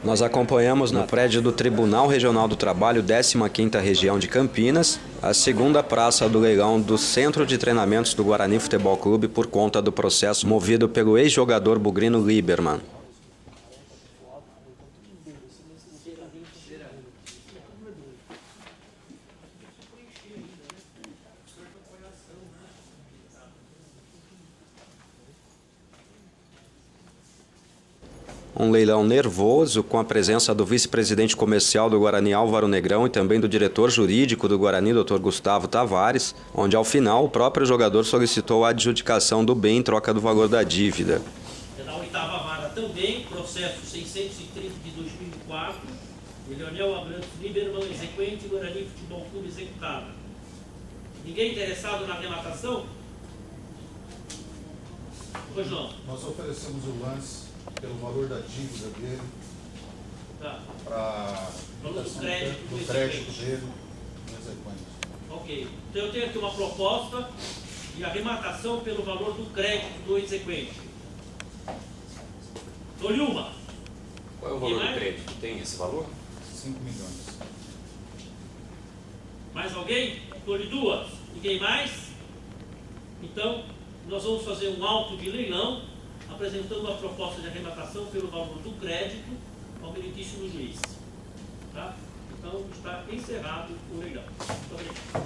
Nós acompanhamos no prédio do Tribunal Regional do Trabalho, 15ª Região de Campinas, a segunda praça do leilão do Centro de Treinamentos do Guarani Futebol Clube por conta do processo movido pelo ex-jogador bugrino Lieberman. Um leilão nervoso, com a presença do vice-presidente comercial do Guarani, Álvaro Negrão, e também do diretor jurídico do Guarani, Dr. Gustavo Tavares, onde ao final o próprio jogador solicitou a adjudicação do bem em troca do valor da dívida. Na oitava vara também, processo 630 de 2004, de Leonel Abrantes Lieberman, exequente, Guarani Futebol Clube executado. Ninguém interessado na relatação? Pois não. Nós oferecemos o lance pelo valor da dívida dele, para do crédito dele, no exequente. Ok. Então eu tenho aqui uma proposta de arrematação pelo valor do crédito do exequente. Dou-lhe uma. Qual é o valor do crédito? Tem esse valor? 5 milhões. Mais alguém? Dou-lhe duas. Ninguém mais? Então, nós vamos fazer um auto de leilão apresentando a proposta de arrematação pelo valor do crédito ao meritíssimo juiz. Tá? Então, está encerrado o leilão. Muito obrigado.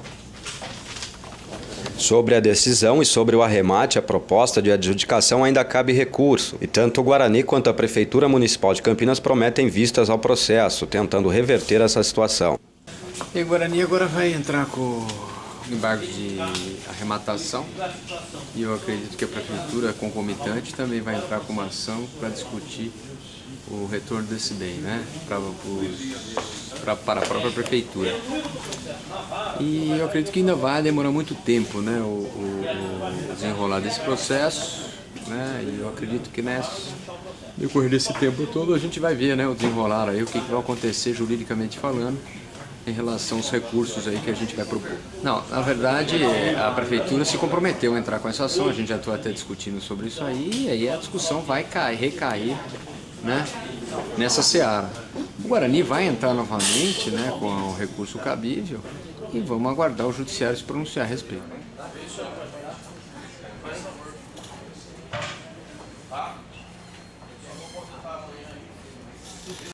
Sobre a decisão e sobre o arremate, a proposta de adjudicação ainda cabe recurso, e tanto o Guarani quanto a Prefeitura Municipal de Campinas prometem vistas ao processo, tentando reverter essa situação. E o Guarani agora vai entrar com embargo de arrematação e eu acredito que a Prefeitura concomitante também vai entrar com uma ação para discutir o retorno desse bem, né, para a própria Prefeitura. E eu acredito que ainda vai demorar muito tempo, né, o desenrolar desse processo, né, e eu acredito que no decorrer desse tempo todo a gente vai ver, né, o desenrolar aí, o que vai acontecer juridicamente falando, em relação aos recursos aí que a gente vai propor. Não, na verdade, a Prefeitura se comprometeu a entrar com essa ação, a gente já está até discutindo sobre isso aí, e aí a discussão vai recair, né, nessa seara. O Guarani vai entrar novamente, né, com o recurso cabível e vamos aguardar o Judiciário se pronunciar a respeito.